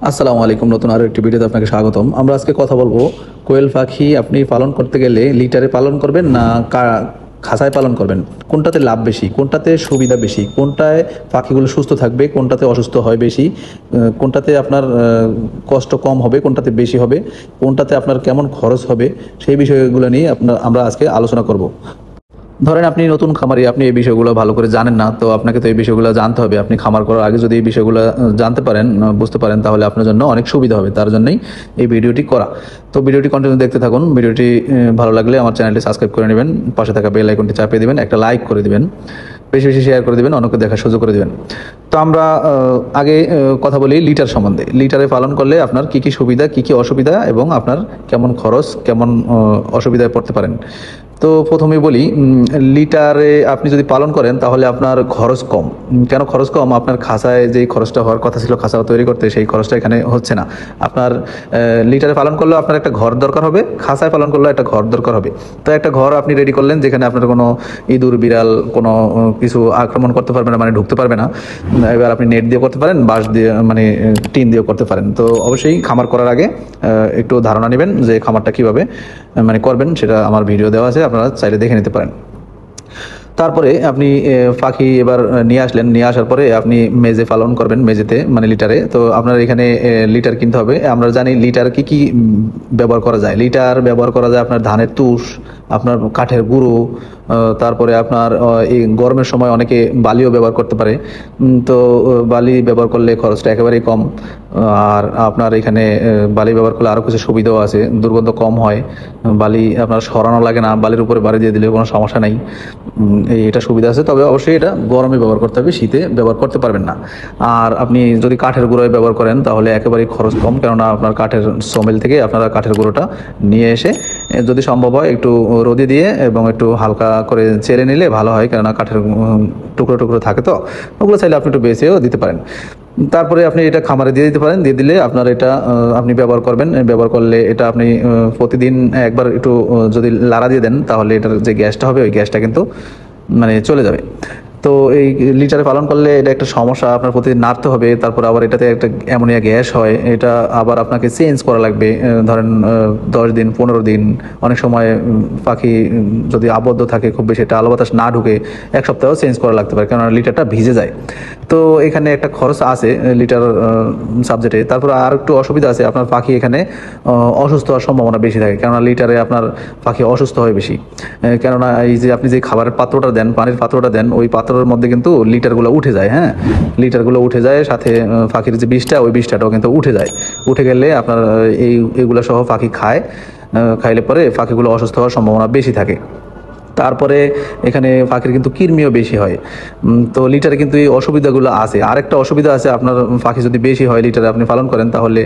আসসালামু আলাইকুম। নতুন আরো একটি ভিডিওতে আপনাকে স্বাগতম। আমরা আজকে কথা বলবো কোয়েল পাখি আপনি পালন করতে গেলে লিটারে পালন করবেন না খাঁচায় পালন করবেন, কোনটাতে লাভ বেশি, কোনটাতে সুবিধা বেশি, কোনটায় পাখিগুলো সুস্থ থাকবে, কোনটাতে অসুস্থ হয় বেশি, কোনটাতে আপনার কষ্ট কম হবে, কোনটাতে বেশি হবে, কোনটাতে আপনার কেমন খরচ হবে, সেই বিষয়গুলো নিয়ে আমরা আজকে আলোচনা করব। ধরেন আপনি নতুন খামারি, আপনি এই বিষয়গুলো ভালো করে জানেন না, তো আপনাকে তো এই বিষয়গুলো জানতে হবে। আপনি খামার করার আগে যদি এই বিষয়গুলো জানতে পারেন, বুঝতে পারেন, তাহলে আপনার জন্য অনেক সুবিধা হবে। তার জন্যই এই ভিডিওটি করা। তো ভিডিওটি কন্টিনিউ দেখতে থাকুন। ভিডিওটি ভালো লাগলে আমার চ্যানেলটি সাবস্ক্রাইব করে নেবেন, পাশে থাকা বেল আইকনটি চাপিয়ে দিবেন, একটা লাইক করে দিবেন, বেশি বেশি শেয়ার করে দিবেন, অন্যকে দেখার সুযোগ করে দিবেন। তো আমরা আগে কথা বলি লিটার সম্বন্ধে। লিটারে পালন করলে আপনার কি কি সুবিধা, কি কি অসুবিধা, এবং আপনার কেমন খরচ, কেমন অসুবিধায় পড়তে পারেন। তো প্রথমে বলি, লিটারে আপনি যদি পালন করেন তাহলে আপনার খরচ কম। কেন খরচ কম? আপনার খাঁচায় যেই খরচটা হওয়ার কথা ছিল খাঁচা তৈরি করতে, সেই খরচটা এখানে হচ্ছে না। আপনার লিটারে পালন করলেও আপনার একটা ঘর দরকার হবে, খাঁচায় পালন করলেও একটা ঘর দরকার হবে। তো একটা ঘর আপনি রেডি করলেন যেখানে আপনার কোনো ইঁদুর বিড়াল কোনো কিছু আক্রমণ করতে পারবে না, মানে ঢুকতে পারবে না। এবার আপনি নেট দিয়ে করতে পারেন, বাঁশ দিয়ে, মানে টিন দিয়েও করতে পারেন। তো অবশ্যই খামার করার আগে একটু ধারণা নেবেন যে খামারটা কিভাবে মানে করবেন, সেটা আমার ভিডিও দেওয়া আছে, আপনারা চাইলে দেখে নিতে পারেন। তারপরে আপনি পাখি এবার নিয়ে আসলেন, নিয়ে আসার পরে আপনি মেজে পালন করবেন, মেজেতে মানে লিটারে। তো আপনার এখানে লিটার কিনতে হবে। আমরা জানি লিটার কি কি ব্যবহার করা যায়। লিটার ব্যবহার করা যায় আপনার ধানের তুষ, আপনার কাঠের গুঁড়ো, তারপরে আপনার এই গরমের সময় অনেকে বালিও ব্যবহার করতে পারে। তো বালি ব্যবহার করলে খরচটা একেবারেই কম। আর আপনার এখানে বালি ব্যবহার করলে আরও কিছু সুবিধাও আছে, দুর্গন্ধ কম হয়, বালি আপনার সরানো লাগে না, বালির উপরে বাড়ি দিয়ে দিলে কোনো সমস্যা নেই। এটা সুবিধা আছে। তবে অবশ্যই এটা গরমে ব্যবহার করতে হবে, শীতে ব্যবহার করতে পারবেন না। আর আপনি যদি কাঠের গুঁড়োয় ব্যবহার করেন তাহলে একেবারেই খরচ কম, কেননা আপনার কাঠের সোমেল থেকে আপনারা কাঠের গুঁড়োটা নিয়ে এসে যদি সম্ভব হয় একটু রোদে দিয়ে এবং একটু হালকা করে চেড়ে নিলে ভালো হয়, কেননা কাঠের টুকরো টুকরো থাকে, তো ওগুলো চাইলে আপনি একটু বেছেও দিতে পারেন। তারপরে আপনি এটা খামারে দিয়ে দিতে পারেন, দিয়ে দিলে আপনার এটা আপনি ব্যবহার করবেন। ব্যবহার করলে এটা আপনি প্রতিদিন একবার একটু যদি লাড়া দিয়ে দেন তাহলে এটার যে গ্যাসটা হবে ওই গ্যাসটা কিন্তু মানে চলে যাবে। তো এই লিটারে পালন করলে এটা একটা সমস্যা, আপনার প্রতিদিন নাড়তে হবে। তারপর আবার এটাতে একটা অ্যামোনিয়া গ্যাস হয়, এটা আবার আপনাকে চেঞ্জ করা লাগবে। ধরেন 10 দিন 15 দিন, অনেক সময় পাখি যদি আবদ্ধ থাকে খুব বেশি, এটা আলো বাতাস না ঢুকে 1 সপ্তাহ চেঞ্জ করা লাগতে পারে, কেননা লিটারটা ভিজে যায়। তো এখানে একটা খরচ আছে লিটার সাবজেক্টে। তারপর আর একটু অসুবিধা আছে, আপনার পাখি এখানে অসুস্থ হওয়ার সম্ভাবনা বেশি থাকে, কেননা লিটারে আপনার পাখি অসুস্থ হয় বেশি। কেননা এই যে আপনি যে খাবারের পাত্রটা দেন, পানির পাত্রটা দেন, ওই পাত্রের মধ্যে কিন্তু লিটারগুলো উঠে যায়। হ্যাঁ, লিটারগুলো উঠে যায়, সাথে পাখির যে বিষটা, ওই বিষটাটাও কিন্তু উঠে যায়। উঠে গেলে আপনার এইগুলো সহ পাখি খায়, খাইলে পরে পাখিগুলো অসুস্থ হওয়ার সম্ভাবনা বেশি থাকে। তারপরে এখানে পাখির কিন্তু কৃমিও বেশি হয়। তো লিটারে কিন্তু এই অসুবিধাগুলো আছে। আরেকটা অসুবিধা আছে, আপনার পাখি যদি বেশি হয় লিটারে আপনি পালন করেন, তাহলে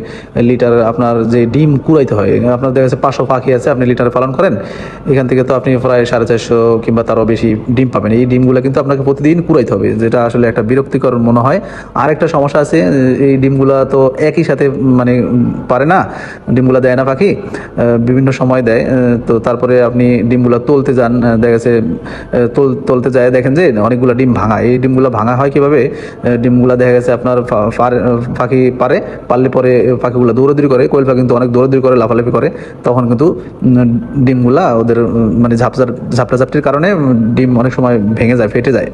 লিটার আপনার যে ডিম কুড়াইতে হয়, আপনার দেখা যাচ্ছে 500 পাখি আছে, আপনি লিটারে পালন করেন, এখান থেকে তো আপনি প্রায় 450 কিংবা তারও বেশি ডিম পাবেন। এই ডিমগুলো কিন্তু আপনাকে প্রতিদিন কুড়াইতে হবে, যেটা আসলে একটা বিরক্তিকর মনে হয়। আরেকটা সমস্যা আছে, এই ডিমগুলা তো একই সাথে মানে পারে না, ডিমগুলা দেয় না পাখি, বিভিন্ন সময় দেয়। তো তারপরে আপনি ডিমগুলা তুলতে যান, দেখা গেছে তুলতে যায় দেখেন যে অনেকগুলো ডিম ভাঙা। এই ডিমগুলো ভাঙা হয় কিভাবে? ডিমগুলো দেখা গেছে আপনার পাখি পারলে পরে পাখিগুলো দৌড়াদৌড়ি করে, কোয়েল পাখি কিন্তু অনেক দৌড়াদৌড়ি করে, লাফালাফি করে, তখন কিন্তু ডিমগুলা ওদের মানে ঝাপটাঝাপটির কারণে ডিম অনেক সময় ভেঙে যায়, ফেটে যায়।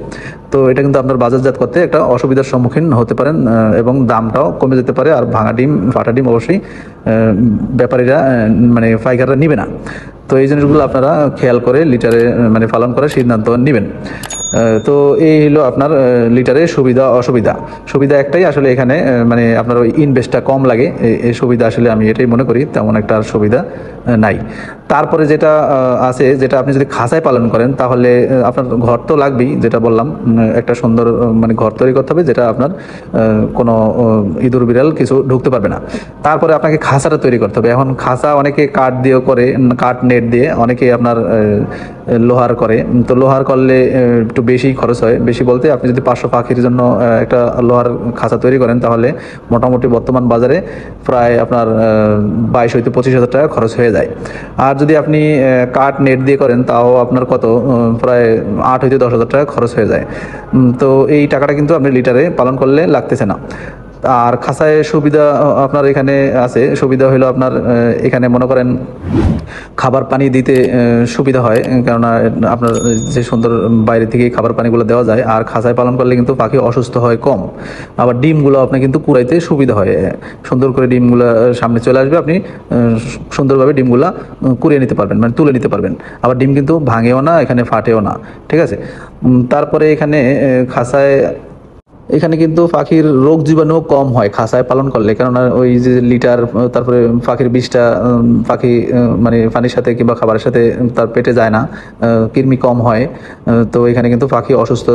তো এটা কিন্তু আপনার বাজারজাত করতে একটা অসুবিধার সম্মুখীন হতে পারেন, এবং দামটাও কমে যেতে পারে। আর ভাঙা ডিম, ফাটা ডিম অবশ্যই ব্যাপারীরা মানে পাইকাররা নিবে না। তো এই জিনিসগুলো আপনারা খেয়াল করে লিটারে মানে পালন করার সিদ্ধান্ত নেবেন। তো এই হলো আপনার লিটারের সুবিধা অসুবিধা। সুবিধা একটাই আসলে এখানে, মানে আপনার ওই ইনভেস্টটা কম লাগে, এই সুবিধা আসলে আমি এটাই মনে করি, তেমন একটা আর সুবিধা নাই। তারপরে যেটা আছে, যেটা আপনি যদি খাঁচায় পালন করেন তাহলে আপনার ঘর তো লাগবেই, যেটা বললাম, একটা সুন্দর মানে ঘর তৈরি করতে হবে, যেটা আপনার কোনো ইঁদুর বিড়াল কিছু ঢুকতে পারবে না। তারপরে আপনাকে খাঁচাটা তৈরি করতে হবে। এখন খাঁচা অনেকে কাঠ দিয়েও করে, কাঠ নেট দিয়ে, অনেকে আপনার লোহার করে। তো লোহার করলে একটু বেশি খরচ হয়। বেশি বলতে আপনি যদি 500 পাখির জন্য একটা লোহার খাঁচা তৈরি করেন তাহলে মোটামুটি বর্তমান বাজারে প্রায় আপনার 22 হইতে 25 হাজার টাকা খরচ হয়ে যায়। আর যদি আপনি কাঠ নেট দিয়ে করেন তাও আপনার কত, প্রায় 8 হইতে 10 হাজার টাকা খরচ হয়ে যায়। তো এই টাকাটা কিন্তু আপনি লিটারে পালন করলে লাগতেছে না। আর খাঁচায় সুবিধা আপনার এখানে আছে, সুবিধা হলো আপনার এখানে মনে করেন খাবার পানি দিতে সুবিধা হয়, কেননা আপনার যে সুন্দর বাইরে থেকে খাবার পানিগুলো দেওয়া যায়। আর খাঁচায় পালন করলে কিন্তু পাখি অসুস্থ হয় কম। আবার ডিমগুলো আপনার কিন্তু কুড়াইতে সুবিধা হয়, সুন্দর করে ডিমগুলো সামনে চলে আসবে, আপনি সুন্দরভাবে ডিমগুলা কুড়িয়ে নিতে পারবেন, মানে তুলে নিতে পারবেন। আবার ডিম কিন্তু ভাঙেও না, এখানে ফাটেও না, ঠিক আছে। তারপরে এখানে খাঁচায় এখানে কিন্তু পাখির রোগ জীবাণু কম হয় খাঁচায় পালন করলে, কেননা ওই যে লিটার, তারপরে পাখির বিষটা পাখি মানে পানির সাথে কিংবা খাবারের সাথে তার পেটে যায় না, কৃমি কম হয়। তো এখানে কিন্তু পাখি অসুস্থ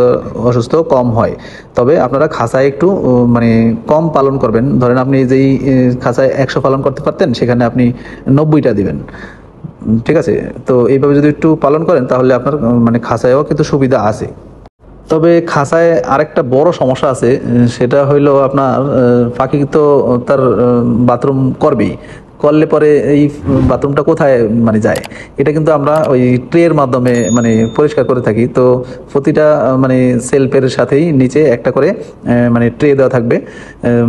অসুস্থ কম হয়। তবে আপনারা খাঁচায় একটু মানে কম পালন করবেন। ধরেন আপনি যেই খাঁচায় 100 পালন করতে পারতেন, সেখানে আপনি 90টা দিবেন, ঠিক আছে। তো এইভাবে যদি একটু পালন করেন তাহলে আপনার মানে খাঁচায়ও কিন্তু সুবিধা আছে। তবে খাঁচায় আরেকটা বড় সমস্যা আছে, সেটা হইলো আপনার পাখি তো তার বাথরুম করবেই, করলে পরে এই বাথরুমটা কোথায় মানে যায়, এটা কিন্তু আমরা ওই ট্রের মাধ্যমে মানে পরিষ্কার করে থাকি। তো প্রতিটা মানে সেলফের সাথেই নিচে একটা করে মানে ট্রে দেওয়া থাকবে,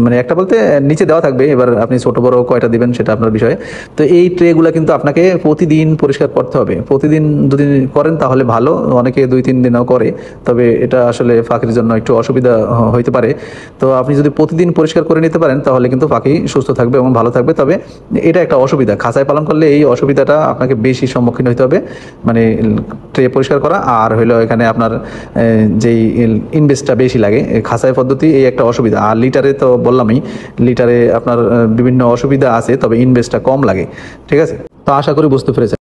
মানে একটা বলতে নিচে দেওয়া থাকবে, এবার আপনি ছোট বড় কয়টা দিবেন সেটা আপনার বিষয়। তো এই ট্রেগুলো কিন্তু আপনাকে প্রতিদিন পরিষ্কার করতে হবে। প্রতিদিন যদি করেন তাহলে ভালো, অনেকে 2-3 দিনও করে, তবে এটা আসলে পাখির জন্য একটু অসুবিধা হইতে পারে। তো আপনি যদি প্রতিদিন পরিষ্কার করে নিতে পারেন তাহলে কিন্তু পাখি সুস্থ থাকবে এবং ভালো থাকবে। তবে এটা একটা অসুবিধা, খাঁচায় পালন করলে এই অসুবিধাটা আপনাকে বেশি সম্মুখীন হতে হবে, মানে ট্রে পরিষ্কার করা আর হইলো এখানে আপনার যেই ইনভেস্টটা বেশি লাগে। খাঁচায় পদ্ধতি এই একটা অসুবিধা। আর লিটারে তো বললামই, লিটারে আপনার বিভিন্ন অসুবিধা আছে, তবে ইনভেস্টটা কম লাগে, ঠিক আছে। তো আশা করি বুঝতে পেরেছেন।